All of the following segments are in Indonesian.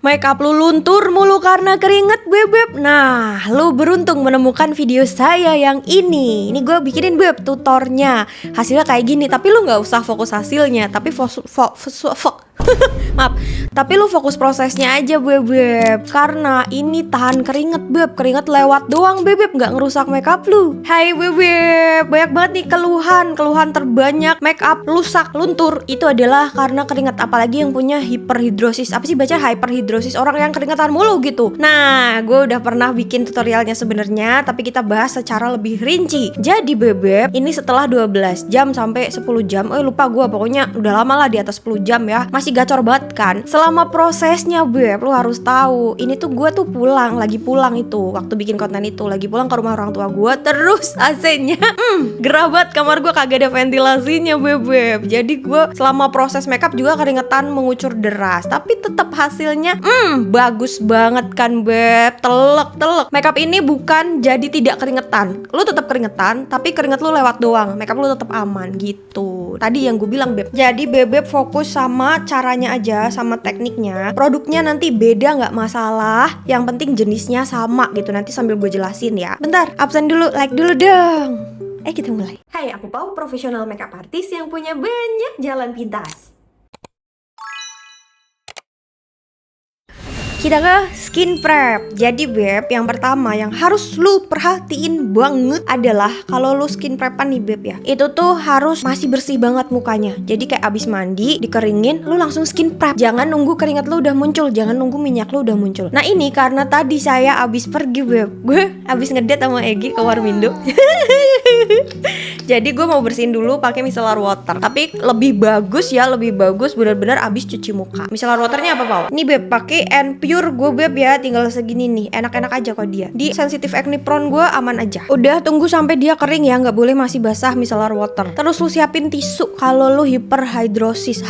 Makeup lu luntur mulu karena keringet bebek. Nah, lu beruntung menemukan video saya yang ini. Ini gue bikinin beb tutornya. Hasilnya kayak gini, tapi lu nggak usah fokus hasilnya, tapi maaf, tapi lu fokus prosesnya aja bebek. Karena ini tahan keringet beb, keringet lewat doang bebek, nggak ngerusak makeup lu. Hai bebek, banyak banget nih keluhan terbanyak makeup rusak luntur itu adalah karena keringet, apalagi yang punya hiperhidrosis. Apa sih baca hyperhidrosis, orang yang keringetan mulu gitu. Nah, gue udah pernah bikin tutorialnya sebenarnya, tapi kita bahas secara lebih rinci. Jadi bebek, ini setelah 12 jam sampai 10 jam, lupa gue, pokoknya udah lama lah, di atas 10 jam ya, masih gacor banget kan. Selama prosesnya beb, lu harus tahu, ini tuh gue tuh lagi pulang itu, waktu bikin konten itu, lagi pulang ke rumah orang tua gue, terus AC-nya gerah banget, kamar gue kagak ada ventilasinya bebek. Jadi gue selama proses makeup juga keringetan mengucur deras, tapi tetap hasilnya bagus banget kan beb, telek. Makeup ini bukan jadi tidak keringetan, lu tetap keringetan, tapi keringet lu lewat doang, makeup lu tetap aman gitu. Tadi yang gue bilang beb. Jadi bebek fokus sama caranya aja, sama tekniknya. Produknya nanti beda nggak masalah, yang penting jenisnya sama gitu. Nanti sambil gue jelasin ya. Bentar, absen dulu, like dulu dong. Kita mulai. Hai, aku Pau, profesional makeup artist yang punya banyak jalan pintas. Kita ke skin prep. Jadi beb, yang pertama yang harus lu perhatiin banget adalah kalau lu skin prepan nih beb ya, itu tuh harus masih bersih banget mukanya. Jadi kayak abis mandi, dikeringin, lu langsung skin prep. Jangan nunggu keringat lu udah muncul, jangan nunggu minyak lu udah muncul. Nah ini karena tadi saya abis pergi beb, gue abis ngedate sama Egi ke Warmindo. Jadi gue mau bersihin dulu pakai micellar water. Tapi lebih bagus benar-benar abis cuci muka. Micellar waternya apa Pau? Ini beb, pakai Pure gue beb ya, tinggal segini nih, enak-enak aja kok dia. Di sensitive acne prone gue aman aja. Udah tunggu sampai dia kering ya, nggak boleh masih basah micellar water. Terus lu siapin tisu kalau lu hyperhidrosis.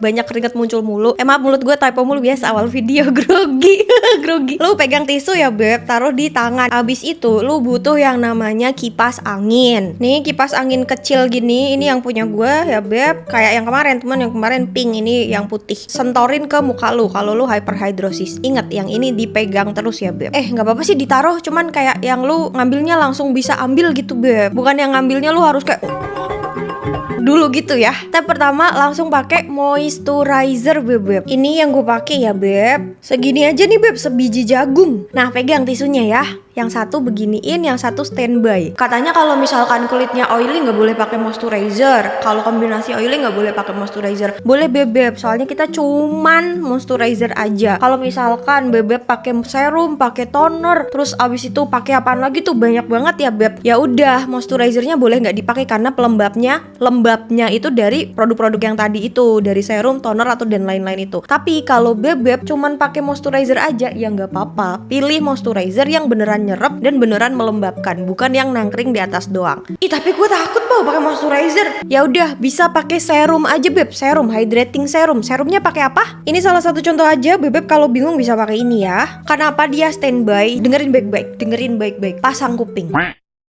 Banyak keringat muncul mulu. Maaf, mulut gue typo mulu biasa awal video, grogi. Lu pegang tisu ya beb, taruh di tangan. Abis itu lu butuh yang namanya kipas angin. Nih kipas angin kecil gini, ini yang punya gue ya beb. Kayak yang kemarin, teman yang kemarin pink, ini yang putih. Sentorin ke muka lu kalau lu hyperhidrosis. Ingat, yang ini dipegang terus ya beb. Nggak apa-apa sih ditaruh, cuman kayak yang lu ngambilnya langsung bisa ambil gitu beb. Bukan yang ngambilnya lu harus kayak dulu gitu ya. Step pertama langsung pakai moisturizer beb. Ini yang gue pakai ya beb. Segini aja nih beb, sebiji jagung. Nah pegang tisunya ya. Yang satu beginiin, yang satu standby. Katanya kalau misalkan kulitnya oily nggak boleh pakai moisturizer. Kalau kombinasi oily nggak boleh pakai moisturizer. Boleh bebek, soalnya kita cuman moisturizer aja. Kalau misalkan bebek pakai serum, pakai toner, terus abis itu pakai apaan lagi tuh banyak banget ya beb. Ya udah, moisturizernya boleh nggak dipakai karena lembabnya itu dari produk-produk yang tadi itu, dari serum, toner atau dan lain-lain itu. Tapi kalau bebek cuman pakai moisturizer aja ya nggak apa-apa. Pilih moisturizer yang beneran nyerap dan beneran melembabkan, bukan yang nangkring di atas doang. Tapi gue takut Pau pakai moisturizer. Ya udah, bisa pakai serum aja beb, serum hydrating serum. Serumnya pakai apa? Ini salah satu contoh aja bebek, kalau bingung bisa pakai ini ya. Kenapa dia standby? Dengerin baik-baik. Pasang kuping.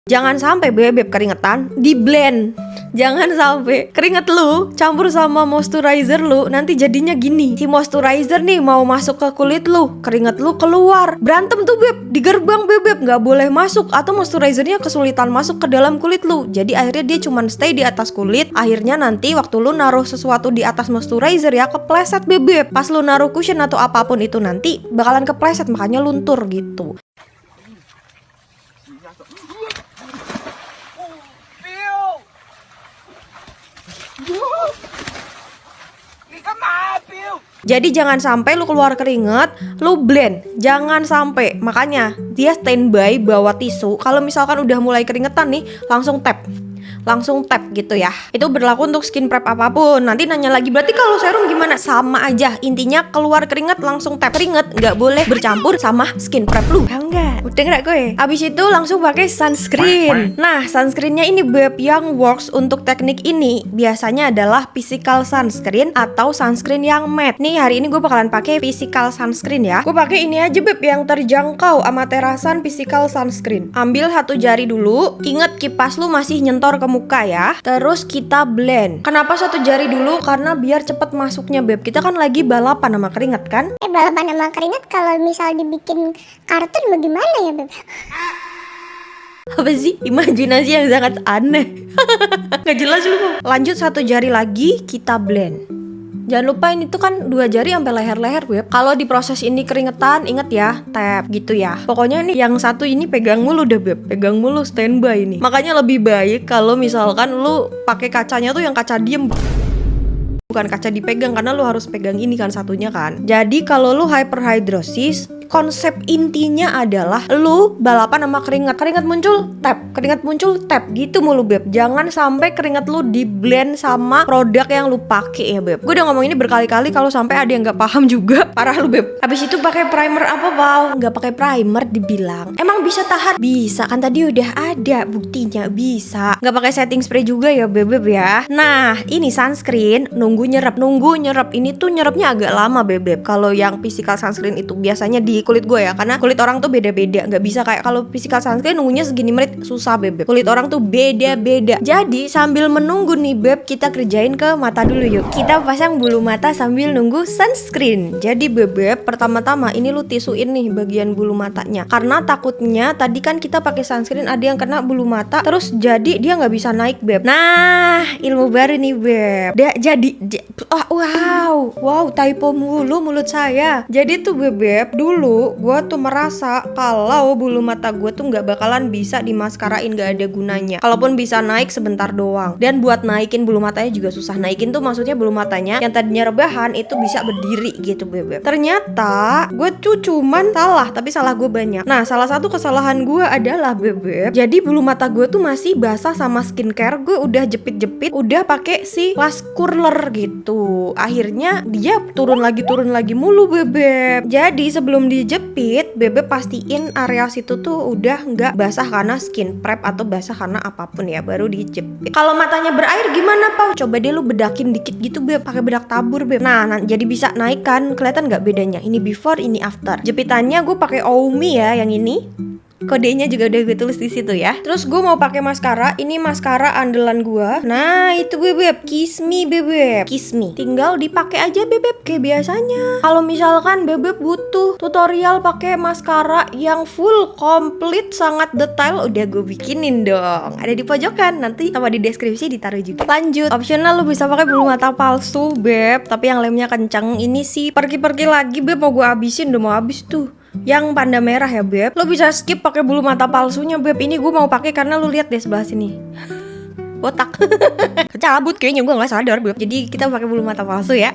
Jangan sampai bebek keringetan, di blend. Jangan sampai keringet lu campur sama moisturizer lu, nanti jadinya gini. Si moisturizer nih mau masuk ke kulit lu, keringet lu keluar. Berantem tuh beb, di gerbang bebek, nggak boleh masuk. Atau moisturizernya kesulitan masuk ke dalam kulit lu. Jadi akhirnya dia cuman stay di atas kulit. Akhirnya nanti waktu lu naruh sesuatu di atas moisturizer ya, kepleset bebek. Pas lu naruh cushion atau apapun itu nanti bakalan kepleset, makanya luntur gitu. Jadi jangan sampai lu keluar keringet, lu blend. Jangan sampai. Makanya dia standby bawa tisu. Kalau misalkan udah mulai keringetan nih, langsung tap gitu ya. Itu berlaku untuk skin prep apapun. Nanti nanya lagi, berarti kalau serum gimana? Sama aja. Intinya keluar keringet langsung tap. Keringet nggak boleh bercampur sama skin prep lu. Enggak. Udah nggak gue? Abis itu langsung pakai sunscreen. Nah, sunscreennya ini beb yang works untuk teknik ini biasanya adalah physical sunscreen atau sunscreen yang matte. Nih hari ini gue bakalan pakai physical sunscreen ya. Gue pakai ini aja beb yang terjangkau, Amaterasan physical sunscreen. Ambil satu jari dulu. Ingat kipas lu masih nyentor ke muka ya. Terus kita blend. Kenapa 1 jari dulu? Karena biar cepet masuknya beb. Kita kan lagi balapan sama keringat kan? Balapan sama keringat kalau misal dibikin kartun bagaimana ya beb? Apa sih? Imajinasi yang sangat aneh. Gak jelas lu. Lanjut 1 jari lagi kita blend. Jangan lupa ini tuh kan 2 jari sampai leher-leher beb. Kalau di proses ini keringetan, inget ya, tap gitu ya. Pokoknya nih yang satu ini pegang mulu deh beb, pegang mulu standby ini. Makanya lebih baik kalau misalkan lu pakai kacanya tuh yang kaca diem, bukan kaca dipegang, karena lu harus pegang ini kan satunya kan. Jadi kalau lu hyperhidrosis, konsep intinya adalah lu balapan sama keringat. Keringat muncul, tap. Keringat muncul, tap. Gitu mulu beb. Jangan sampai keringat lu di blend sama produk yang lu pakai ya beb. Gue udah ngomong ini berkali-kali, kalau sampai ada yang nggak paham juga parah lu beb. Abis itu pakai primer apa bau? Nggak pakai primer dibilang. Emang bisa tahan? Bisa kan, tadi udah ada buktinya bisa. Nggak pakai setting spray juga ya beb ya. Nah ini sunscreen nunggu nyerap. Ini tuh nyerapnya agak lama beb. Kalau yang physical sunscreen itu biasanya di kulit gue ya, karena kulit orang tuh beda-beda, nggak bisa kayak kalau physical sunscreen nunggunya segini menit, susah beb. Kulit orang tuh beda-beda. Jadi sambil menunggu nih beb, kita kerjain ke mata dulu yuk. Kita pasang bulu mata sambil nunggu sunscreen. Jadi beb, pertama-tama ini lu tisuin nih bagian bulu matanya, karena takutnya tadi kan kita pakai sunscreen ada yang kena bulu mata, terus jadi dia nggak bisa naik beb. Nah ilmu baru nih beb. Wow typo mulu mulut saya. Jadi tuh beb, dulu gue tuh merasa kalau bulu mata gue tuh nggak bakalan bisa dimaskarain, nggak ada gunanya. Kalaupun bisa naik sebentar doang. Dan buat naikin bulu matanya juga susah. Naikin tuh maksudnya bulu matanya yang tadinya rebahan itu bisa berdiri gitu beb. Ternyata gue tuh cuman salah, tapi salah gue banyak. Nah salah satu kesalahan gue adalah beb, jadi bulu mata gue tuh masih basah sama skincare. Gue udah jepit-jepit, udah pakai si lash curler gitu. Akhirnya dia turun lagi mulu beb. Jadi sebelum dijepit, bebek pastiin area situ tuh udah nggak basah karena skin prep atau basah karena apapun ya, baru dijepit. Kalau matanya berair gimana Pau? Coba deh lu bedakin dikit gitu beb, pakai bedak tabur beb. Nah, jadi bisa naik kan, kelihatan nggak bedanya? Ini before, ini after. Jepitannya gue pakai Oumi ya, yang ini. Kodenya juga udah gue tulis di situ ya. Terus gue mau pakai maskara. Ini maskara andalan gue. Nah itu bebek, Kiss Me bebek, Kiss Me. Tinggal dipakai aja bebek kayak biasanya. Kalau misalkan bebek butuh tutorial pakai maskara yang full komplit sangat detail, udah gue bikinin dong. Ada di pojokan, nanti sama di deskripsi ditaruh juga. Lanjut, optional lu bisa pakai bulu mata palsu beb, tapi yang lemnya kenceng. Ini sih pergi-pergi lagi beb, mau gue habisin, udah mau habis tuh. Yang panda merah ya beb. Lo bisa skip pakai bulu mata palsunya beb. Ini gue mau pakai karena lu lihat deh sebelah sini. Botak. Cabut kayaknya, gue nggak sadar beb. Jadi kita pakai bulu mata palsu ya.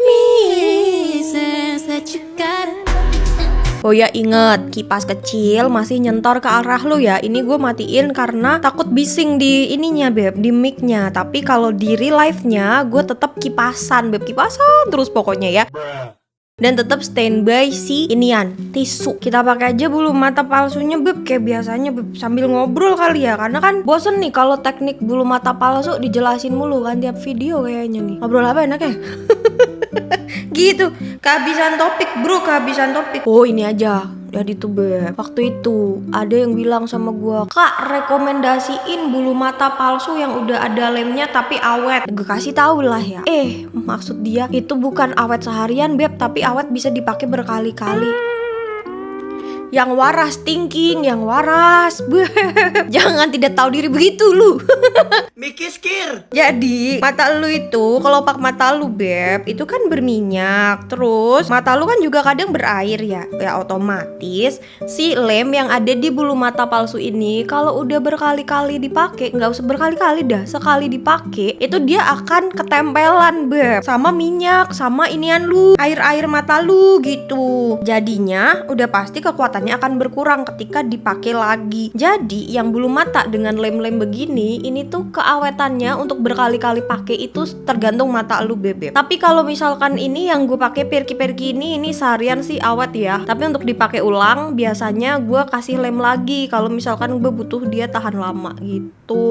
Oh ya inget, kipas kecil masih nyentor ke arah lu ya. Ini gue matiin karena takut bising di ininya beb, di mic-nya. Tapi kalau di real life-nya gue tetap kipasan beb, kipasan terus pokoknya ya. Dan tetap standby si inian tisu. Kita pakai aja bulu mata palsunya beb kayak biasanya beb, sambil ngobrol kali ya, karena kan bosen nih kalau teknik bulu mata palsu dijelasin mulu kan tiap video kayaknya nih. Ngobrol apa enaknya? Gitu, kehabisan topik bro, kehabisan topik. Oh ini aja, jadi tuh beb, waktu itu ada yang bilang sama gua, Kak rekomendasiin bulu mata palsu yang udah ada lemnya tapi awet. Gue kasih tahu lah ya. Maksud dia itu bukan awet seharian beb, tapi awet bisa dipakai berkali-kali. Yang waras thinking, yang waras. Jangan tidak tahu diri begitu lu. Mikir. Jadi mata lu itu, kalau pak mata lu beb, itu kan berminyak. Terus mata lu kan juga kadang berair ya. Ya otomatis si lem yang ada di bulu mata palsu ini kalau udah berkali-kali dipakai, nggak usah berkali-kali dah, sekali dipakai itu dia akan ketempelan beb sama minyak, sama inian lu, air-air mata lu gitu. Jadinya udah pasti kekuatannya akan berkurang ketika dipakai lagi. Jadi yang bulu mata dengan lem-lem begini, ini tuh keawetannya untuk berkali-kali pakai itu tergantung mata lu bebek. Tapi kalau misalkan ini yang gue pakai perki-perki ini seharian sih awet ya. Tapi untuk dipakai ulang biasanya gue kasih lem lagi kalau misalkan gue butuh dia tahan lama gitu.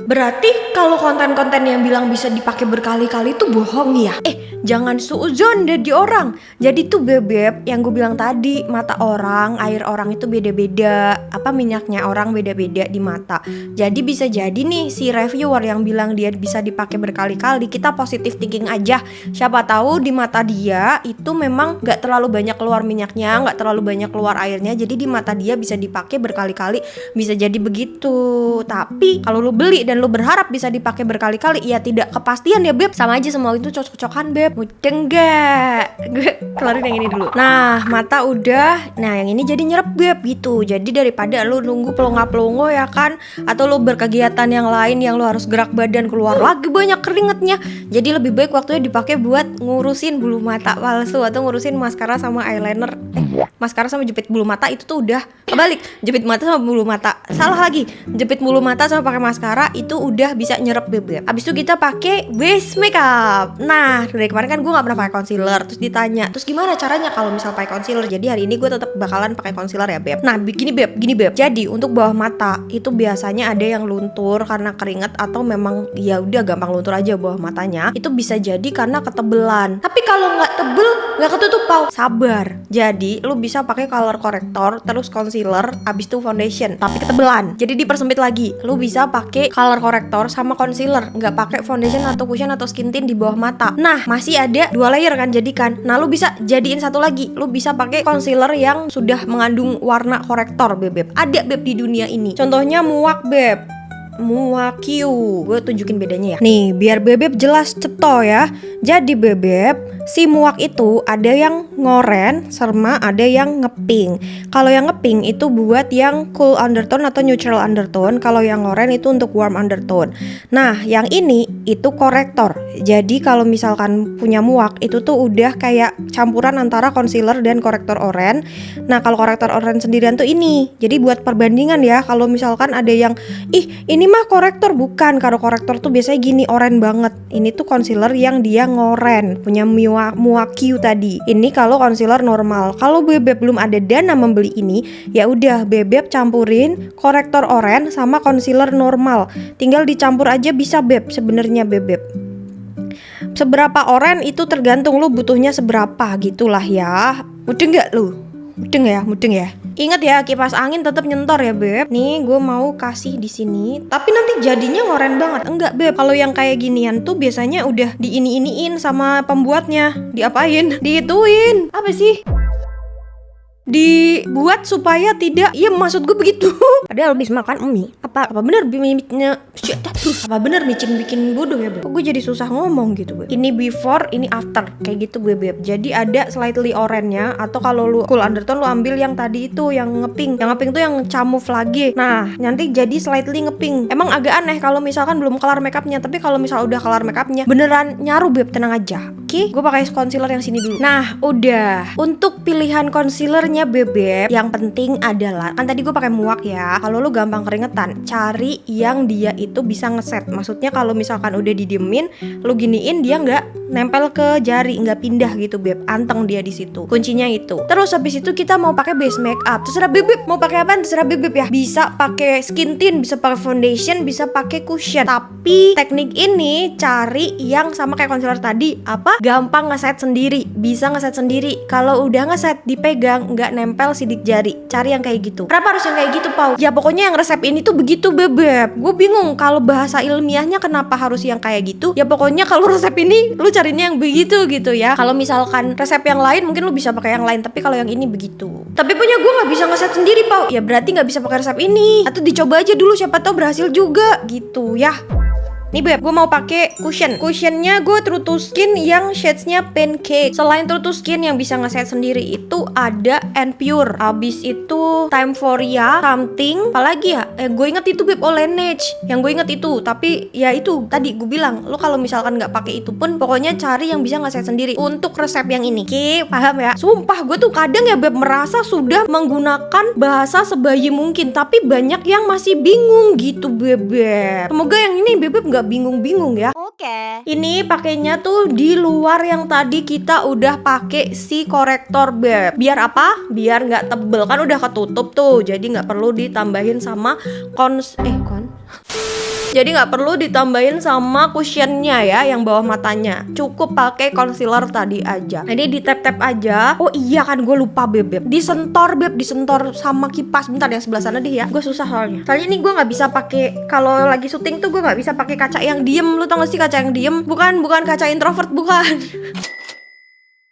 Berarti kalau konten-konten yang bilang bisa dipakai berkali-kali itu bohong ya? Jangan suuzon dari orang. Jadi tuh bebek yang gue bilang tadi, mata orang bilang air orang itu beda-beda, minyaknya orang beda-beda di mata. Jadi bisa jadi nih si reviewer yang bilang dia bisa dipakai berkali-kali, kita positive thinking aja. Siapa tahu di mata dia itu memang nggak terlalu banyak keluar minyaknya, nggak terlalu banyak keluar airnya. Jadi di mata dia bisa dipakai berkali-kali, bisa jadi begitu. Tapi kalau lu beli dan lu berharap bisa dipakai berkali-kali, ya tidak kepastian ya beb. Sama aja semua itu cocok-cocokan beb. Mudeng gak? Gue kelarin yang ini dulu. Nah mata udah, nah yang ini jadi nyerep beb gitu. Jadi daripada lu nunggu pelongo-pelongo ya kan, atau lu berkegiatan yang lain yang lu harus gerak badan, keluar lagi banyak keringetnya, jadi lebih baik waktunya dipakai buat ngurusin bulu mata palsu atau ngurusin maskara sama eyeliner. Maskara sama jepit bulu mata itu tuh udah kebalik. Jepit mata sama bulu mata, salah lagi. Jepit bulu mata sama pakai maskara itu udah bisa nyerep beb. Abis itu kita pakai base makeup. Nah dari kemarin kan gue nggak pernah pakai concealer, terus ditanya terus gimana caranya kalau misal pakai concealer. Jadi hari ini gue tetap bakalan pakai concealer ya beb. Nah gini beb. Jadi untuk bawah mata itu biasanya ada yang luntur karena keringet atau memang ya udah gampang luntur aja bawah matanya. Itu bisa jadi karena ketebelan. Tapi kalau nggak tebel, nggak ketutup sabar. Jadi lu bisa pakai color corrector terus concealer, abis itu foundation tapi ketebelan. Jadi dipersempit lagi. Lu bisa pakai color corrector sama concealer, nggak pakai foundation atau cushion atau skin tint di bawah mata. Nah masih ada 2 layer kan jadi kan. Nah lu bisa jadiin satu lagi. Lu bisa pakai concealer yang sudah mengandung warna korektor beb. Ada beb di dunia ini. Contohnya Muak beb. Muakiu, gue tunjukin bedanya ya. Nih biar bebek jelas ceto ya. Jadi bebek, si Muak itu ada yang ngoren sama ada yang ngepink. Kalau yang ngepink itu buat yang cool undertone atau neutral undertone. Kalau yang ngoren itu untuk warm undertone. Nah yang ini itu korektor. Jadi kalau misalkan punya Muak itu tuh udah kayak campuran antara concealer dan korektor oren. Nah kalau korektor oren sendirian tuh ini. Jadi buat perbandingan ya, kalau misalkan ada yang ini mah korektor, bukan. Kalau korektor tuh biasanya gini, oren banget. Ini tuh concealer yang dia ngoren, punya Muakiu tadi. Ini kalau concealer normal. Kalau bebek belum ada dana membeli ini, ya udah bebek campurin korektor oren sama concealer normal. Tinggal dicampur aja bisa beb sebenarnya bebek. Seberapa oren itu tergantung lu butuhnya seberapa gitulah ya. Mudeng gak lu? Mudeng ya. Ingat ya, kipas angin tetap nyentor ya beb. Nih gue mau kasih di sini. Tapi nanti jadinya ngoren banget. Enggak beb. Kalau yang kayak ginian tuh biasanya udah diini-iniin sama pembuatnya. Diapain? Diituin. Apa sih? Dibuat supaya tidak, iya maksud gue begitu. Padahal habis makan mie. Apa bener micin bikin bodoh ya beb? Kok gue jadi susah ngomong gitu beb. Ini before, ini after, kayak gitu beb. Jadi ada slightly orange-nya. Atau kalau lu cool undertone lu ambil yang tadi itu, yang ngepink. Yang ngepink tuh yang camouflage. Nah nanti jadi slightly ngepink. Emang agak aneh kalau misalkan belum kelar makeupnya. Tapi kalau misal udah kelar makeupnya beneran nyaru beb, tenang aja. Oke, gue pakai concealer yang sini dulu. Nah udah. Untuk pilihan concealernya bebek, yang penting adalah kan tadi gue pakai Muak ya. Kalau lu gampang keringetan, cari yang dia itu bisa ngeset. Maksudnya kalau misalkan udah didiemin, lu giniin dia nggak nempel ke jari, nggak pindah gitu beb. Anteng dia di situ. Kuncinya itu. Terus habis itu kita mau pakai base makeup. Terserah bebek mau pakai apaan, terserah bebek ya. Bisa pakai skin tint, bisa pakai foundation, bisa pakai cushion. Tapi teknik ini cari yang sama kayak concealer tadi, gampang ngeset sendiri, bisa ngeset sendiri. Kalau udah ngeset dipegang nggak nempel sidik jari, cari yang kayak gitu. Kenapa harus yang kayak gitu Pau? Ya pokoknya yang resep ini tuh begitu bebek. Gue bingung kalau bahasa ilmiahnya kenapa harus yang kayak gitu. Ya pokoknya kalau resep ini lu carinya yang begitu gitu ya. Kalau misalkan resep yang lain mungkin lu bisa pakai yang lain, tapi kalau yang ini begitu. Tapi punya gue nggak bisa ngeset sendiri Pau. Ya berarti nggak bisa pakai resep ini. Atau dicoba aja dulu, siapa tahu berhasil juga gitu ya. Nih beb, gue mau pakai cushion. Cushionnya gue True to Skin yang shadesnya pancake. Selain True to Skin yang bisa ngeset sendiri itu ada And Pure. Abis itu Time Foria, something. Apalagi ya? Gue inget itu beb, Laneige. Yang gue inget itu. Tapi ya itu tadi gue bilang, lo kalau misalkan nggak pakai itu pun, pokoknya cari yang bisa ngeset sendiri. Untuk resep yang ini, oke, paham ya? Sumpah gue tuh kadang ya beb merasa sudah menggunakan bahasa sebayi mungkin, tapi banyak yang masih bingung gitu bebek. Semoga yang ini bebek nggak bingung-bingung ya. Oke. Ini pakainya tuh di luar yang tadi kita udah pakai si korektor beb. Biar apa? Biar nggak tebel, kan udah ketutup tuh. Jadi nggak perlu ditambahin sama Jadi nggak perlu ditambahin sama cushionnya ya, yang bawah matanya. Cukup pakai concealer tadi aja. Nah, ini di tap-tap aja. Oh iya kan, gue lupa beb. Disentor beb, disentor sama kipas. Bentar yang sebelah sana deh ya. Gue susah soalnya. Soalnya ini gue nggak bisa pakai, kalau lagi syuting tuh gue nggak bisa pakai kaca yang diem. Lu tau gak sih kaca yang diem? Bukan kaca introvert, bukan.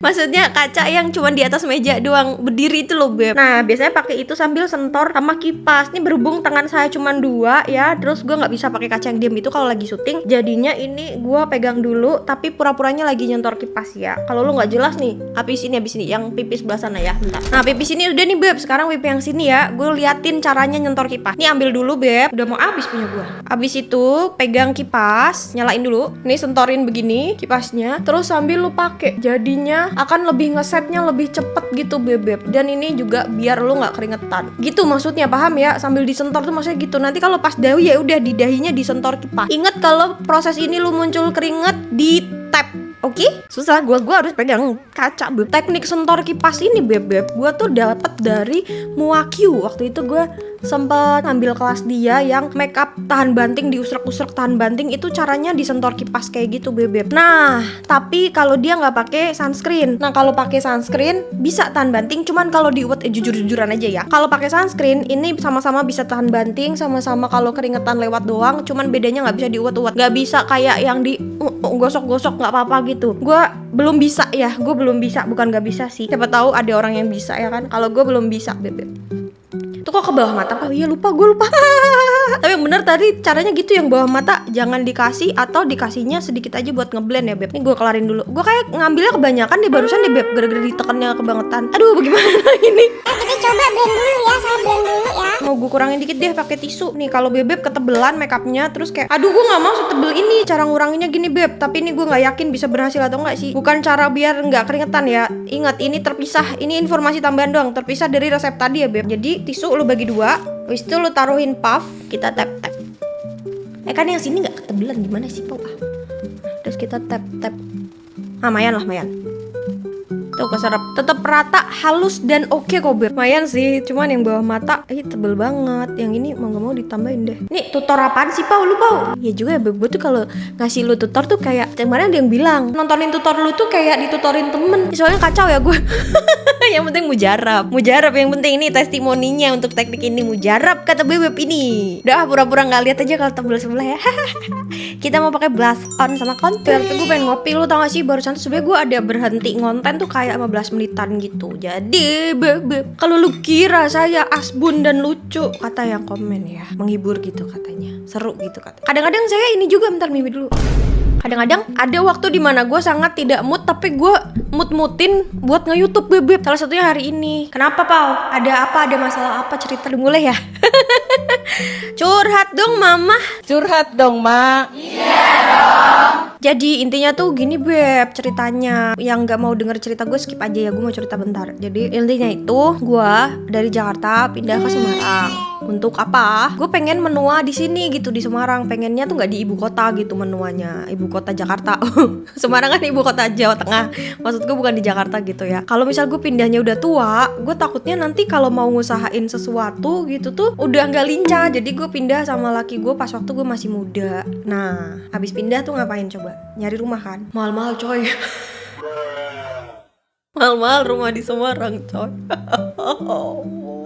Maksudnya kaca yang cuma di atas meja doang berdiri itu loh beb. Nah biasanya pakai itu sambil sentor sama kipas. Ini berhubung tangan saya cuma 2 ya, terus gue nggak bisa pakai kaca yang diem itu kalau lagi syuting. Jadinya ini gue pegang dulu, tapi pura-puranya lagi nyentor kipas ya. Kalau lu nggak jelas nih, habis ini yang pipi sebelah sana ya. Bentar. Nah pipi sini udah nih beb. Sekarang pipi yang sini ya. Gue liatin caranya nyentor kipas. Nih ambil dulu beb. Udah mau habis punya gue. Habis itu pegang kipas, nyalain dulu. Nih sentorin begini kipasnya. Terus sambil lu pakai. Jadinya akan lebih ngesetnya lebih cepet gitu bebek. Dan ini juga biar lu nggak keringetan gitu maksudnya, paham ya? Sambil disentor tuh maksudnya gitu. Nanti kalau pas dahi ya udah di dahinya disentor kipas. Ingat kalau proses ini lu muncul keringet, di tap. Oke? Susah, gua harus pegang kaca beb. Teknik sentor kipas ini bebek gua tuh dapat dari Muakyu. Waktu itu gua sempet ambil kelas dia yang makeup tahan banting, diusrek-usrek tahan banting. Itu caranya disentor kipas kayak gitu bebek. Nah tapi kalau dia nggak pakai sunscreen. Nah kalau pakai sunscreen bisa tahan banting, cuman kalau diuet jujur-jujuran aja ya, kalau pakai sunscreen ini sama-sama bisa tahan banting, sama-sama kalau keringetan lewat doang, cuman bedanya nggak bisa diuet-uet, nggak bisa kayak yang di gosok-gosok, nggak apa-apa gitu. Gue belum bisa ya, bukan nggak bisa sih, siapa tahu ada orang yang bisa ya kan. Kalau gue belum bisa bebek. Itu kok ke bawah mata? Oh iya lupa. Tapi yang bener tadi caranya gitu, yang bawah mata jangan dikasih atau dikasihnya sedikit aja buat ngeblend ya beb. Ini gue kelarin dulu. Gue kayak ngambilnya kebanyakan deh barusan deh beb, gara-gara ditekannya kebangetan. Aduh bagaimana ini? Kita coba blend dulu ya, saya blend dulu ya. Mau gue kurangin dikit deh pakai tisu. Nih kalau bebek ketebelan makeupnya, terus kayak aduh gue nggak mau setebel ini. Cara nguranginnya gini beb, tapi ini gue nggak yakin bisa berhasil atau nggak sih. Bukan cara biar nggak keringetan ya. Ingat ini terpisah, ini informasi tambahan doang, terpisah dari resep tadi ya beb. Jadi tisu lu bagi 2, habis itu lu taruhin puff, kita tap. Kan yang sini nggak ketebelan, gimana sih Pau? Terus kita tap. Mayan. Tuh keserap, tetap rata, halus dan oke kok beb. Lumayan sih, cuman yang bawah mata tebel banget. Yang ini mau gak mau ditambahin deh. Nih tutor apaan sih Pau? Lu Pau? Ya juga ya beb, gue tuh kalau ngasih lu tutor tuh kayak kemarin ada yang bilang nontonin tutor lu tuh kayak ditutorin temen. Soalnya kacau ya gue. Yang penting mujarab yang penting. Ini testimoninya untuk teknik ini, mujarab kata bebek ini. Udah pura-pura nggak lihat aja kalau tebel sebelah ya. Kita mau pakai blush on sama contour. Gue pengen ngopi, lu tau gak sih barusan tuh sebenernya gue ada berhenti ngonten tuh kayak 15 menitan gitu. Jadi bebek, kalau lu kira saya asbun dan lucu, kata yang komen ya, menghibur gitu katanya, seru gitu kata. Kadang-kadang saya ini juga, bentar mimpi dulu. Kadang-kadang ada waktu dimana gue sangat tidak mood, tapi gue mood-moodin buat nge-youtube bebek. Salah satunya hari ini. Kenapa Pau? Ada apa? Ada masalah apa? Cerita dulu mulai ya. Curhat dong mama. Curhat dong, Mak. Iya dong. Jadi intinya tuh gini beb ceritanya. Yang gak mau denger cerita gue skip aja ya, gue mau cerita bentar. Jadi intinya itu gue dari Jakarta pindah ke Semarang. Untuk apa? Gue pengen menua di sini gitu, di Semarang. Pengennya tuh nggak di ibu kota gitu menuanya, ibu kota Jakarta. Semarang kan ibu kota Jawa Tengah. Maksud gue bukan di Jakarta gitu ya. Kalau misal gue pindahnya udah tua, gue takutnya nanti kalau mau ngusahain sesuatu gitu tuh udah nggak lincah. Jadi gue pindah sama laki gue pas waktu gue masih muda. Nah, habis pindah tuh ngapain coba? Nyari rumah kan? Mahal-mahal coy. Mahal-mahal rumah di Semarang coy.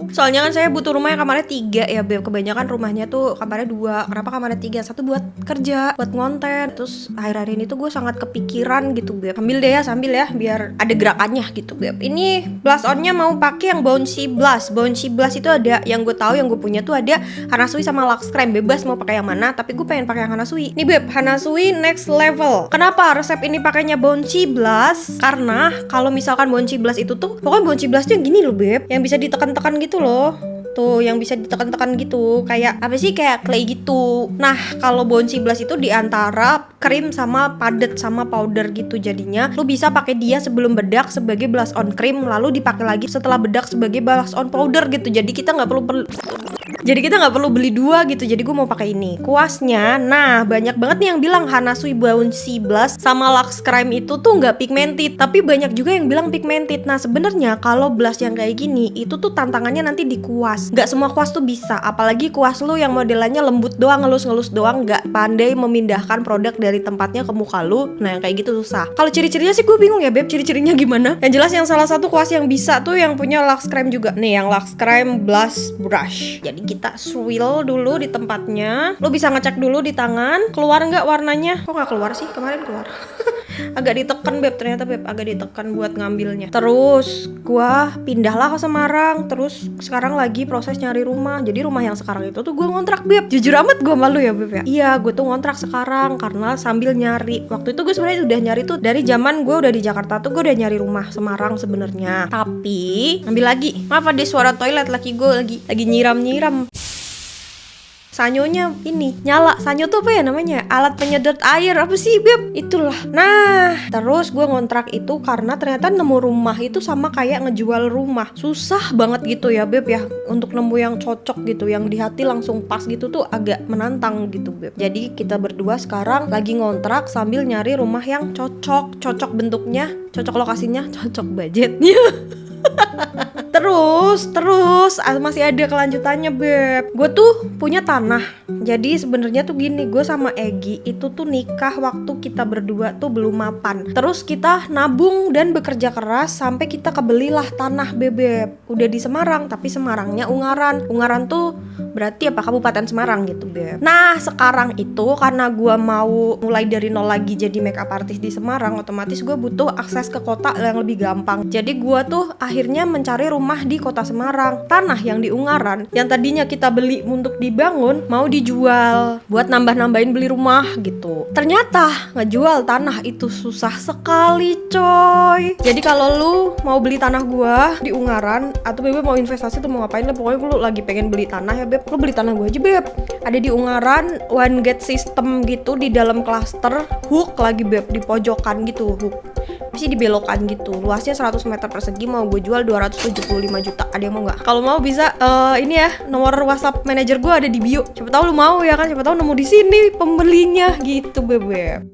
Soalnya kan saya butuh rumah yang kamarnya 3 ya beb. Kebanyakan rumahnya tuh kamarnya 2. Kenapa kamarnya 3? Satu buat kerja, buat ngonten. Terus akhir-akhir ini tuh gue sangat kepikiran gitu beb. Sambil ya biar ada gerakannya gitu beb. Ini blush onnya mau pakai yang bouncy blush. Bouncy blush itu ada yang gue tahu, yang gue punya tuh ada Hanasui sama Lux Creme. Bebas mau pakai yang mana, tapi gue pengen pakai yang Hanasui. Nih beb, Hanasui next level. Kenapa resep ini pakainya bouncy blush? Karena kalau misalkan bouncy blush itu tuh, pokoknya bouncy blush tuh yang gini loh beb, yang bisa ditekan-tekan gitu loh. Tuh yang bisa ditekan-tekan gitu, kayak apa sih, kayak clay gitu. Nah kalau bouncy blush itu diantara krim sama padet sama powder gitu. Jadinya lu bisa pakai dia sebelum bedak sebagai blush on cream, lalu dipakai lagi setelah bedak sebagai blush on powder gitu. Jadi kita nggak perlu beli 2 gitu. Jadi gue mau pakai ini kuasnya. Nah banyak banget nih yang bilang Hanasui bouncy blush sama Lux Creme itu tuh nggak pigmented, tapi banyak juga yang bilang pigmented. Nah sebenarnya kalau blush yang kayak gini itu tuh tantangannya nanti di kuas. kuas. Gak semua kuas tuh bisa, apalagi kuas lu yang modelannya lembut doang, ngelus-ngelus doang, gak pandai memindahkan produk dari tempatnya ke muka lu. Nah yang kayak gitu susah. Kalau ciri-cirinya sih gue bingung ya beb, ciri-cirinya gimana. Yang jelas yang salah satu kuas yang bisa tuh yang punya Lux Creme juga. Nih yang Lux Creme Blush Brush. Jadi kita swirl dulu di tempatnya. Lu bisa ngecek dulu di tangan, keluar nggak warnanya. Kok nggak keluar sih? Kemarin keluar. Agak ditekan beb, ternyata beb agak ditekan buat ngambilnya. Terus gua pindahlah ke Semarang. Terus sekarang lagi proses nyari rumah. Jadi rumah yang sekarang itu tuh gua ngontrak beb. Jujur amat gua malu ya beb ya. Iya, gue tuh ngontrak sekarang karena sambil nyari. Waktu itu gue sebenarnya udah nyari tuh dari zaman gue udah di Jakarta tuh gue udah nyari rumah Semarang sebenarnya. Tapi ambil lagi. Maaf ada suara toilet, laki gue lagi nyiram-nyiram. Sanyonya ini nyala. Sanyo tuh apa ya namanya? Alat penyedot air apa sih beb? Itulah. Nah terus gue ngontrak itu karena ternyata nemu rumah itu sama kayak ngejual rumah. Susah banget gitu ya beb ya. Untuk nemu yang cocok gitu, yang di hati langsung pas gitu tuh agak menantang gitu beb. Jadi kita berdua sekarang lagi ngontrak sambil nyari rumah yang cocok. Cocok bentuknya, cocok lokasinya, cocok budgetnya. Terus masih ada kelanjutannya beb. Gue tuh punya tanah. Jadi sebenarnya tuh gini, gue sama Egi itu tuh nikah waktu kita berdua tuh belum mapan. Terus kita nabung dan bekerja keras sampai kita kebelilah tanah bebek. Udah di Semarang, tapi Semarangnya Ungaran. Ungaran tuh berarti apa, Kabupaten Semarang gitu beb. Nah sekarang itu karena gue mau mulai dari nol lagi jadi makeup artist di Semarang, otomatis gue butuh akses ke kota yang lebih gampang. Jadi gue tuh akhirnya mencari rumah di kota Semarang. Tanah yang di Ungaran yang tadinya kita beli untuk dibangun mau dijual buat nambah-nambahin beli rumah gitu. Ternyata ngejual tanah itu susah sekali coy. Jadi kalau lu mau beli tanah gua di Ungaran atau beb mau investasi tuh mau ngapain lah, pokoknya lu lagi pengen beli tanah ya beb, lu beli tanah gua aja beb. Ada di Ungaran, one gate system gitu di dalam klaster, hook lagi beb, di pojokan gitu hook. Masih dibelokan gitu. Luasnya 100 meter persegi, mau gue jual 275 juta. Ada yang mau nggak? Kalau mau bisa ini ya, nomor WhatsApp manajer gue ada di bio. Siapa tahu lu mau ya kan, siapa tahu nemu di sini pembelinya gitu bebek.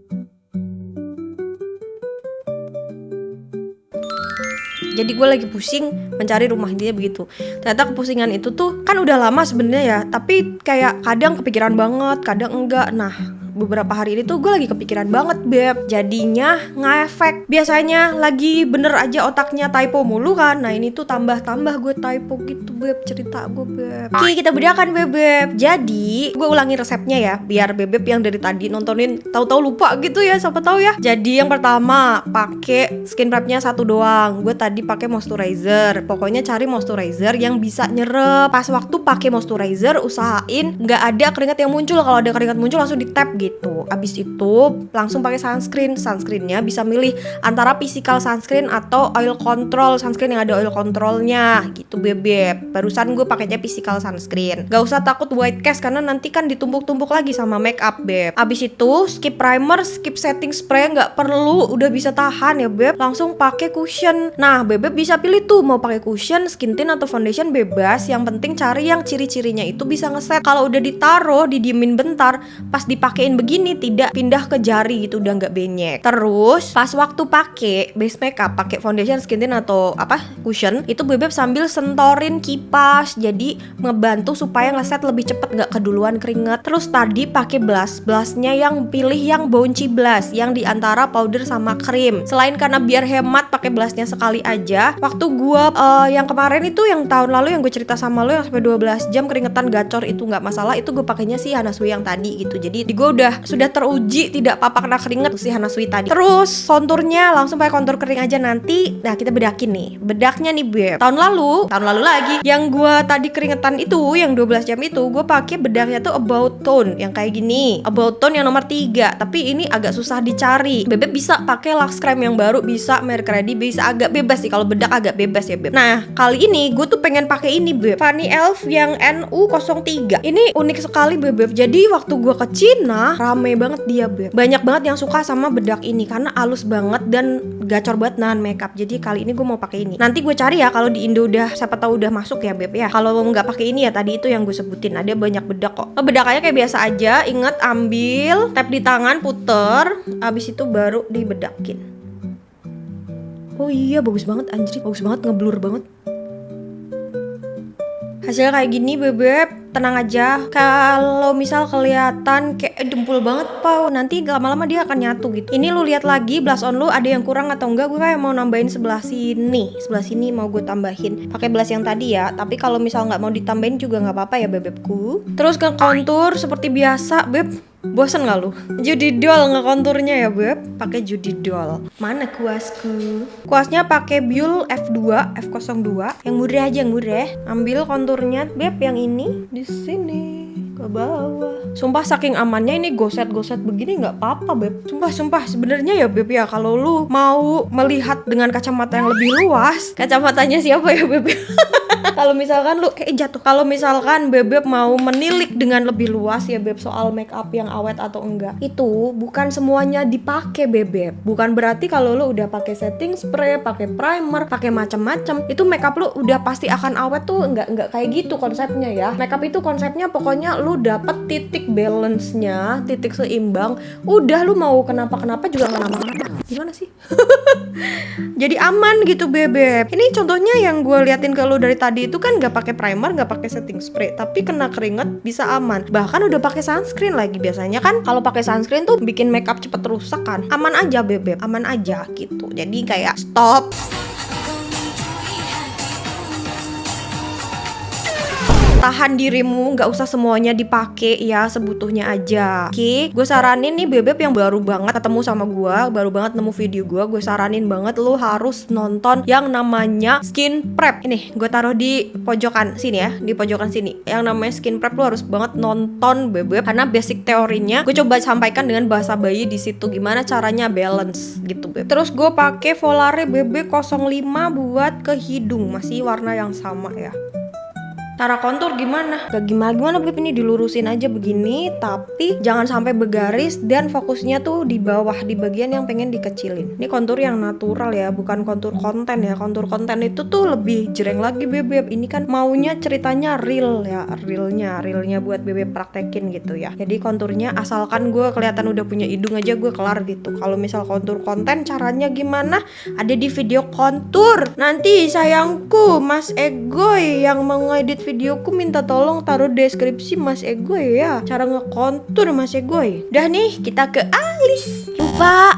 Jadi gue lagi pusing mencari rumah, intinya begitu. Ternyata kepusingan itu tuh kan udah lama sebenarnya ya, tapi kayak kadang kepikiran banget, kadang enggak. Nah beberapa hari ini tuh gue lagi kepikiran banget beb. Jadinya ngefek. Biasanya lagi bener aja otaknya typo mulu kan. Nah ini tuh tambah-tambah gue typo gitu beb, cerita gue beb. Oke kita bedakan beb. Jadi gue ulangin resepnya ya, biar bebek yang dari tadi nontonin tahu-tahu lupa gitu ya, siapa tahu ya. Jadi yang pertama pakai skin prepnya satu doang. Gue tadi pakai moisturizer. Pokoknya cari moisturizer yang bisa nyerep. Pas waktu pakai moisturizer usahain nggak ada keringat yang muncul. Kalau ada keringat muncul langsung di tap gitu. Abis itu langsung pakai sunscreen. Sunscreennya bisa milih antara physical sunscreen atau oil control sunscreen yang ada oil controlnya gitu bebek. Barusan gue pakainya physical sunscreen. Gak usah takut white cast karena nanti kan ditumpuk-tumpuk lagi sama make up beb. Abis itu skip primer, skip setting spray, nggak perlu, udah bisa tahan ya beb. Langsung pakai cushion. Nah bebek bisa pilih tuh mau pakai cushion, skin tint atau foundation bebas. Yang penting cari yang ciri-cirinya itu bisa ngeset. Kalau udah ditaruh, didiemin bentar, pas dipakein begini tidak pindah ke jari gitu, udah nggak benyek. Terus pas waktu pakai base makeup, pakai foundation, skin tint atau apa cushion, itu bebek sambil sentorin kipas, jadi ngebantu supaya ngeset lebih cepet, nggak keduluan keringet. Terus tadi pakai blushnya yang pilih yang bouncy blush, yang diantara powder sama krim. Selain karena biar hemat pakai blushnya sekali aja. Waktu gua yang kemarin itu yang tahun lalu yang gue cerita sama lo yang sampai 12 jam keringetan gacor itu nggak masalah, itu gue pakainya si Hana Sui yang tadi gitu. Jadi gue sudah teruji tidak apa-apa kena keringet si Hana Sui tadi. Terus konturnya langsung pakai kontur kering aja nanti. Nah kita bedakin nih, bedaknya nih beb. Tahun lalu lagi yang gue tadi keringetan itu yang 12 jam itu gue pakai bedaknya tuh About Tone yang kayak gini. About Tone yang nomor 3, tapi ini agak susah dicari. Bebek bisa pakai Lux Creme yang baru, bisa Merk Ready, bisa agak bebas sih kalau bedak agak bebas ya beb. Nah kali ini gue tuh pengen pakai ini beb, Fanny Elf yang NU03. Ini unik sekali bebek. Jadi waktu gue ke Cina rame banget dia beb. Banyak banget yang suka sama bedak ini karena halus banget dan gacor banget nahan makeup. Jadi kali ini gue mau pakai ini. Nanti gue cari ya kalau di Indo udah siapa tahu udah masuk ya beb ya. Kalau nggak pakai ini ya tadi itu yang gue sebutin, ada banyak bedak kok. Bedakannya kayak biasa aja. Ingat ambil tap di tangan, puter, abis itu baru dibedakin. Oh iya bagus banget anjir, bagus banget, ngeblur banget. Hasilnya kayak gini bebek, tenang aja. Kalau misal kelihatan kayak dempul banget Pau, nanti lama-lama dia akan nyatu gitu. Ini lu lihat lagi blush on lu ada yang kurang atau enggak. Gue kayak mau nambahin sebelah sini mau gue tambahin pakai blush yang tadi ya. Tapi kalau misal nggak mau ditambahin juga nggak apa-apa ya bebekku. Terus ke contour seperti biasa beb. Bosen gak lu? Judy Doll ngekonturnya ya beb, pakai Judy Doll. Mana kuasku? Kuasnya pakai Buell F2, F02, yang murah aja, yang murah. Ambil konturnya beb yang ini di sini ke bawah. Sumpah saking amannya ini goset-goset begini nggak apa-apa beb. Sumpah sebenarnya ya beb ya, kalau lu mau melihat dengan kacamata yang lebih luas, kacamatanya siapa ya beb? Kalau misalkan lu jatuh. Kalau misalkan bebek mau menilik dengan lebih luas ya beb soal make up yang awet atau enggak, itu bukan semuanya dipakai bebek. Bukan berarti kalau lu udah pakai setting spray, pakai primer, pakai macam-macam, itu make up lu udah pasti akan awet tuh enggak kayak gitu konsepnya ya. Make up itu konsepnya pokoknya lu dapet titik balance-nya, titik seimbang. Udah lu mau kenapa-kenapa juga enggak kenapa-kenapa. Gimana sih? Jadi aman gitu bebek. Ini contohnya yang gue liatin ke lu dari tadi itu kan nggak pakai primer, nggak pakai setting spray, tapi kena keringet bisa aman. Bahkan udah pakai sunscreen lagi. Biasanya kan kalau pakai sunscreen tuh bikin makeup cepet rusak kan. Aman aja bebek, aman aja gitu. Jadi kayak stop. Tahan dirimu, nggak usah semuanya dipakai ya, sebutuhnya aja. Oke, gue saranin nih bebek yang baru banget ketemu sama gue, baru banget nemu video gue saranin banget lu harus nonton yang namanya Skin Prep. Ini gue taruh di pojokan sini ya, di pojokan sini. Yang namanya Skin Prep lu harus banget nonton bebek, karena basic teorinya gue coba sampaikan dengan bahasa bayi di situ gimana caranya balance gitu bebek. Terus gue pakai Volare BB 05 buat ke hidung, masih warna yang sama ya. Cara kontur gimana? Gak gimana beb, ini dilurusin aja begini, tapi jangan sampai bergaris dan fokusnya tuh di bawah, di bagian yang pengen dikecilin. Ini kontur yang natural ya, bukan kontur konten ya. Kontur konten itu tuh lebih jereng lagi bebek. Ini kan maunya ceritanya real ya, realnya buat bebek praktekin gitu ya. Jadi konturnya asalkan gue kelihatan udah punya hidung aja gue kelar gitu. Kalau misal kontur konten caranya gimana? Ada di video kontur. Nanti sayangku Mas Egoy yang mengedit videoku minta tolong taruh deskripsi Mas Egoy ya, cara ngekontur Mas Egoy. Udah nih kita ke alis.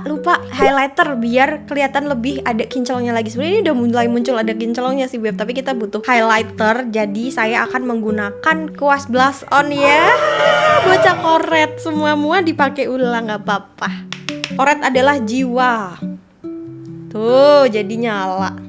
Lupa highlighter biar kelihatan lebih ada kinclongnya lagi. Sebenarnya ini udah mulai muncul ada kinclongnya sih beb, tapi kita butuh highlighter. Jadi saya akan menggunakan kuas blush on ya. Bocah koret semua dipakai ulang nggak apa-apa. Koret adalah jiwa. Tuh jadi nyala.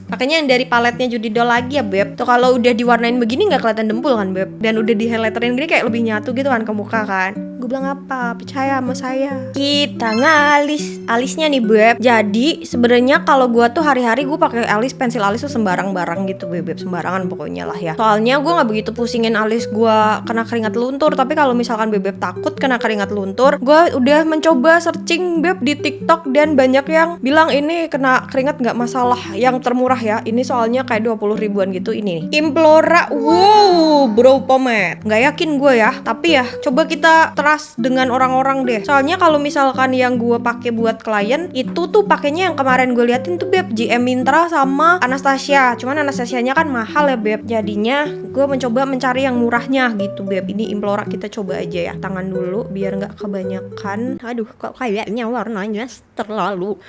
Makanya yang dari paletnya Judy Doll lagi ya beb. Tuh kalau udah diwarnain begini nggak kelihatan dempul kan beb. Dan udah di highlighterin gini kayak lebih nyatu gitu kan ke muka kan. Gue bilang apa? Percaya sama saya. Kita ngalis alisnya nih beb. Jadi sebenarnya kalau gue tuh hari-hari gue pakai alis, pensil alis tuh sembarang-barang gitu beb. Sembarangan pokoknya lah ya. Soalnya gue nggak begitu pusingin alis gue kena keringat luntur. Tapi kalau misalkan bebek takut kena keringat luntur, gue udah mencoba searching beb di TikTok dan banyak yang bilang ini kena keringat nggak masalah. Yang termurah ya, ini soalnya kayak 20 ribuan gitu. Ini nih Implora wow brow pomade. Nggak yakin gue ya, tapi ya coba kita trust dengan orang-orang deh. Soalnya kalau misalkan yang gue pakai buat klien itu tuh pakainya yang kemarin gue liatin tuh beb, JM Mintra sama Anastasia. Cuman Anastasianya kan mahal ya beb, jadinya gue mencoba mencari yang murahnya gitu beb. Ini Implora, kita coba aja ya tangan dulu biar nggak kebanyakan. Aduh kok kayaknya warnanya terlalu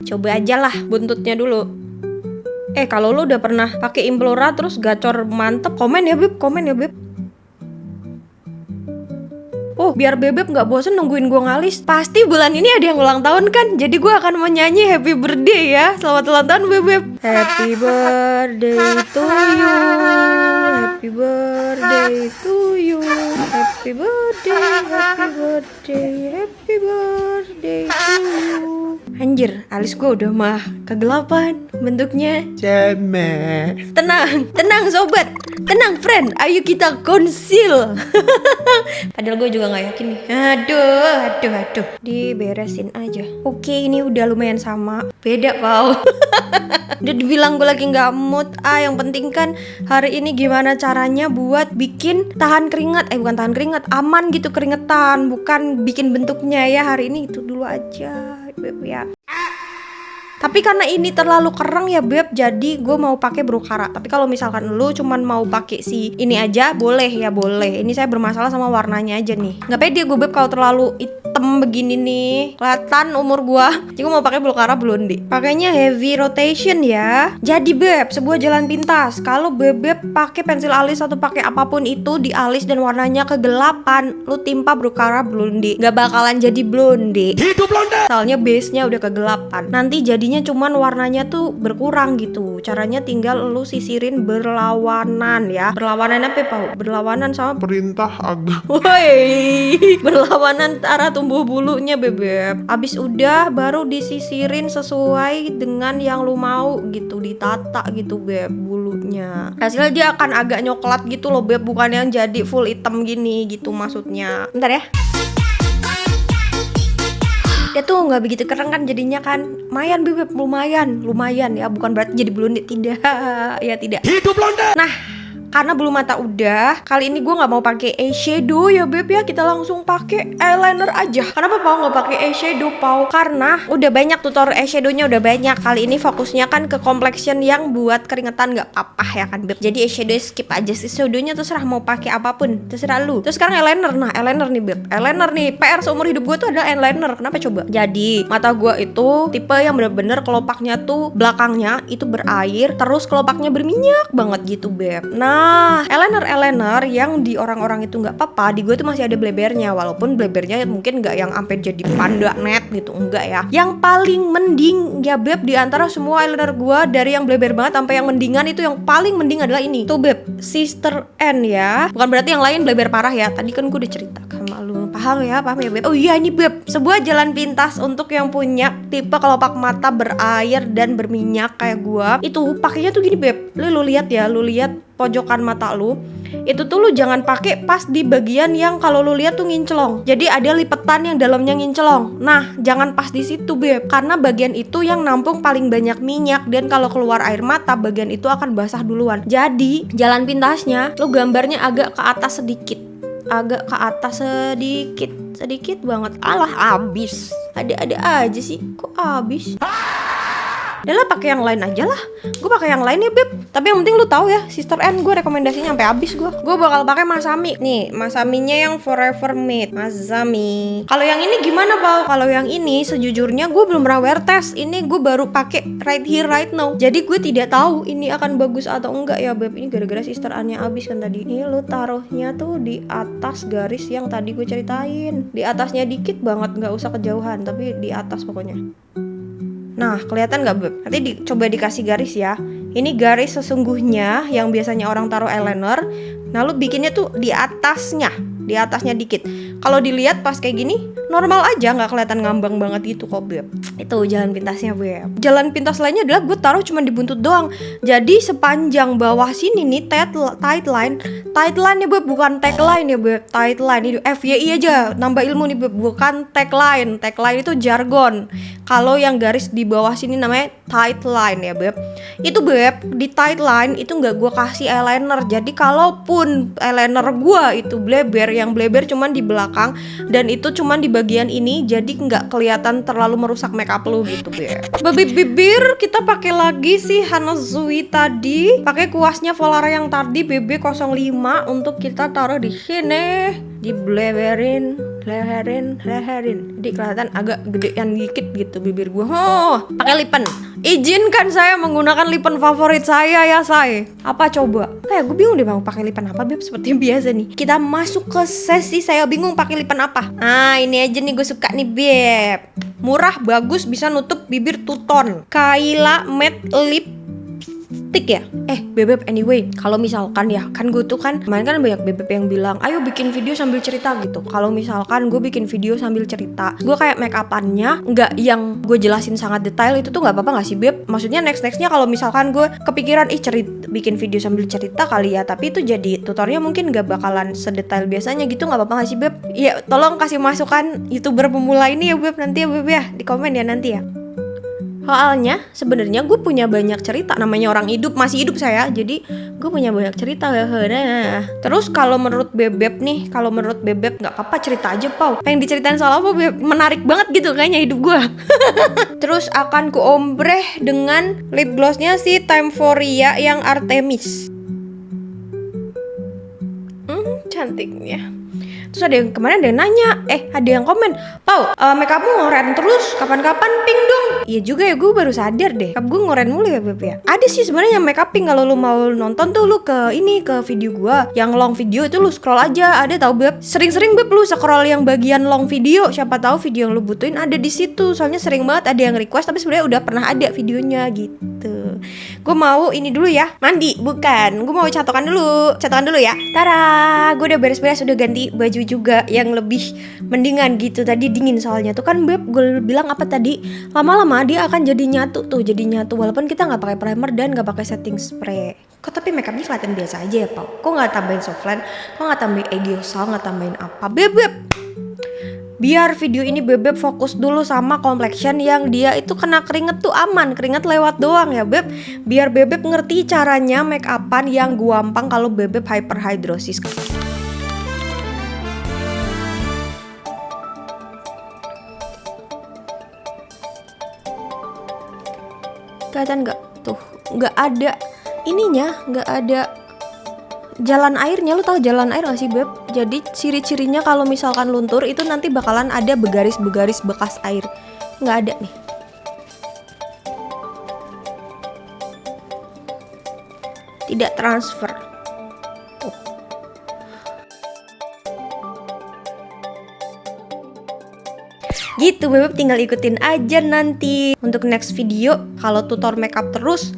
coba aja lah buntutnya dulu. Kalau lo udah pernah pakai Implora terus gacor mantep, komen ya beb, komen ya beb. Oh, biar bebek nggak bosen nungguin gue ngalis. Pasti bulan ini ada yang ulang tahun kan, jadi gue akan menyanyi happy birthday ya. Selamat ulang tahun bebek. Happy birthday to you. Happy birthday to you. Happy birthday, happy birthday, happy birthday to you. Anjir, alis gue udah mah kegelapan bentuknya. Cemen. Tenang sobat, tenang friend, ayo kita conceal. Padahal gue juga nggak yakin nih. Aduh, diberesin aja. Oke, ini udah lumayan sama. Beda Pau. Udah dibilang gue lagi nggak mood. Yang penting kan hari ini gimana caranya buat bikin tahan keringat. Bukan tahan keringat, aman gitu keringetan, bukan bikin bentuknya ya. Hari ini itu dulu aja, beb ya. Tapi karena ini terlalu kereng ya beb, jadi gue mau pakai Brucara. Tapi kalau misalkan lu cuman mau pakai si ini aja, boleh ya boleh. Ini saya bermasalah sama warnanya aja nih. Nggak pede gue beb kalau terlalu hitam begini nih, kelihatan umur gue. Jadi gue mau pakai Brucara Blondie. Pakainya heavy rotation ya. Jadi beb, sebuah jalan pintas. Kalau bebek pakai pensil alis atau pakai apapun itu di alis dan warnanya kegelapan, lu timpa Brucara Blondie, nggak bakalan jadi blonde. Hidup blonde. Soalnya base-nya udah kegelapan. Nanti jadinya cuman warnanya tuh berkurang gitu. Caranya tinggal lu sisirin berlawanan ya. Berlawanan apa Pau? Berlawanan sama Perintah agama. woi, berlawanan antara tumbuh bulunya bebek. Abis udah baru disisirin sesuai dengan yang lu mau gitu, ditata gitu beb bulunya. Hasilnya dia akan agak nyoklat gitu loh beb, bukan yang jadi full hitam gini gitu maksudnya. Bentar ya. Dia tuh nggak begitu keren kan jadinya kan. Lumayan bebek, lumayan ya, bukan berarti jadi blonde, tidak. Ya tidak. Hidup blonde. Nah, karena bulu mata udah, kali ini gue nggak mau pakai eyeshadow ya beb ya, kita langsung pakai eyeliner aja. Kenapa Pau nggak pakai eyeshadow Pau? Karena udah banyak tutorial eyeshadownya udah banyak. Kali ini fokusnya kan ke complexion yang buat keringetan nggak apa-apa ya kan beb. Jadi eyeshadow skip aja, eyeshadownya terserah mau pakai apapun, terserah lu. Terus sekarang eyeliner, nah eyeliner nih beb, eyeliner nih PR seumur hidup gue tuh adalah eyeliner. Kenapa coba? Jadi mata gue itu tipe yang bener-bener kelopaknya tuh belakangnya itu berair, terus kelopaknya berminyak banget gitu beb. Nah, eyeliner yang di orang-orang itu nggak apa-apa, di gue tuh masih ada blebernya, walaupun blebernya mungkin nggak yang sampai jadi panda net gitu, enggak ya. Yang paling mending ya beb di antara semua eyeliner gue, dari yang bleber banget sampai yang mendingan, itu yang paling mending adalah ini. Tuh beb, Sister N ya. Bukan berarti yang lain bleber parah ya. Tadi kan gue udah cerita sama lu. Paham ya beb? Oh iya ini beb, sebuah jalan pintas untuk yang punya tipe kelopak mata berair dan berminyak kayak gue. Itu pakainya tuh gini beb. Lu lihat ya, lu lihat pojokan mata lu itu tuh lu jangan pakai pas di bagian yang kalau lu lihat tuh ngincelong. Jadi ada lipetan yang dalamnya ngincelong. Nah, jangan pas di situ beb, karena bagian itu yang nampung paling banyak minyak, dan kalau keluar air mata bagian itu akan basah duluan. Jadi jalan pintasnya lu gambarnya agak ke atas sedikit. Agak ke atas sedikit banget. Alah abis. Ada aja sih, kok abis. Udah lah, pakai yang lain aja lah. Gue pakai yang lain ya beb. Tapi yang penting lu tahu ya, Sister N gue rekomendasinya sampai habis gue. Gue bakal pakai Masami. Nih, Masaminya yang Forever Matte. Masami. Kalau yang ini gimana Pau? Kalau yang ini sejujurnya gue belum pernah wear test. Ini gue baru pakai right here right now. Jadi gue tidak tahu ini akan bagus atau enggak ya beb. Ini gara-gara Sister N-nya habis kan tadi. Ini lu taruhnya tuh di atas garis yang tadi gue ceritain. Di atasnya dikit banget, nggak usah kejauhan, tapi di atas pokoknya. Nah, kelihatan nggak beb? Nanti coba dikasih garis ya. Ini garis sesungguhnya yang biasanya orang taruh eyeliner. Nah, lu bikinnya tuh di atasnya dikit. Kalau dilihat pas kayak gini, normal aja, nggak kelihatan ngambang banget gitu kok beb. Itu jalan pintasnya beb. Jalan pintas lainnya adalah gue taruh cuma di buntut doang. Jadi sepanjang bawah sini nih tight line ya beb, bukan tagline ya beb. Tight line ini FYI aja, nambah ilmu nih beb, bukan tagline. Tagline itu jargon. Kalau yang garis di bawah sini namanya tight line ya beb. Itu beb, di tight line itu nggak gue kasih eyeliner. Jadi kalaupun eyeliner gue itu bleber, yang bleber cuman di belakang dan itu cuman di bagian ini, jadi nggak kelihatan terlalu merusak makeup lu gitu beb. Babi bibir kita pakai lagi si Hanazui tadi, pakai kuasnya Volara yang tadi BB05 untuk kita taruh di sini, di bleberin, leherin. Jadi kelihatan agak gedean dikit gitu bibir gue. Oh, pakai lipen. Izinkan saya menggunakan lipen favorit saya ya say. Apa coba? Kayak gue bingung deh bang, pakai lipen apa beb? Seperti biasa nih. Kita masuk ke sesi saya bingung pakai lipen apa. Nah, ini aja nih gue suka nih beb. Murah, bagus, bisa nutup bibir two-tone. Kaila Matte Lip Stick ya? Bebek anyway, kalau misalkan ya, kan gue tuh kan kemarin kan banyak bebek yang bilang ayo bikin video sambil cerita gitu. Kalau misalkan gue bikin video sambil cerita, gue kayak make upannya nggak yang gue jelasin sangat detail, itu tuh nggak apa-apa nggak sih beb? Maksudnya nextnya kalau misalkan gue kepikiran bikin video sambil cerita kali ya, tapi itu jadi tutorialnya mungkin nggak bakalan sedetail biasanya gitu, nggak apa-apa nggak sih beb? Ya tolong kasih masukan YouTuber pemula ini ya beb, nanti ya beb ya, di komen ya nanti ya. Soalnya sebenarnya gue punya banyak cerita, namanya orang hidup, masih hidup saya, jadi gue punya banyak cerita. Terus kalau menurut Bebep nih, kalau menurut Bebep nggak apa-apa cerita aja Pau. Pengen diceritain soal apa Beb? Menarik banget gitu kayaknya hidup gue. Terus akan ku ombreh dengan lip glossnya si Timeforia yang Artemis. Cantiknya. Terus ada yang kemarin ada yang nanya, ada yang komen, Pau, makeupmu ngoren terus, kapan-kapan pink dong. Iya juga ya, gue baru sadar deh, makeup gue ngoren mulu ya Beb ya. Ada sih sebenarnya yang makeup pink, kalau lu mau nonton tuh lu ke video gue yang long video itu lu scroll aja, ada tau Beb. Sering-sering Beb lu scroll yang bagian long video, siapa tahu video yang lu butuhin ada di situ. Soalnya sering banget ada yang request tapi sebenarnya udah pernah ada videonya gitu. Gue mau ini dulu ya, mandi bukan, gue mau catokan dulu ya. Tara, gue udah beres-beres, udah ganti baju juga yang lebih mendingan gitu. Tadi dingin soalnya tuh kan Beb, gue bilang apa tadi, lama-lama dia akan jadi nyatu walaupun kita nggak pakai primer dan nggak pakai setting spray. Kok tapi makeupnya kelihatan biasa aja ya Pau? Kok nggak tambahin softline? Kok nggak tambahin Aegiosal? Nggak tambahin apa? Beb, biar video ini Bebep fokus dulu sama complexion yang dia itu kena keringet tuh aman, keringet lewat doang ya Beb. Biar Bebep ngerti caranya make upan yang gampang kalau Bebep hyperhidrosis. Kelihatan nggak? Tuh, nggak ada ininya, nggak ada jalan airnya. Lu tahu jalan air gak sih Beb? Jadi ciri-cirinya kalau misalkan luntur itu nanti bakalan ada begaris-begaris bekas air. Nggak ada nih. Tidak transfer. Gitu Bebep, tinggal ikutin aja nanti untuk next video. Kalau tutor makeup terus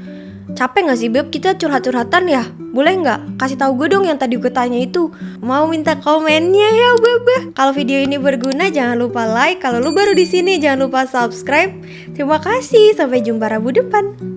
capek gak sih Beb? Kita curhat-curhatan ya? Boleh nggak? Kasih tahu gue dong yang tadi gue tanya itu. Mau minta komennya ya Beb. Kalau video ini berguna jangan lupa like. Kalau lu baru di sini jangan lupa subscribe. Terima kasih. Sampai jumpa Rabu depan.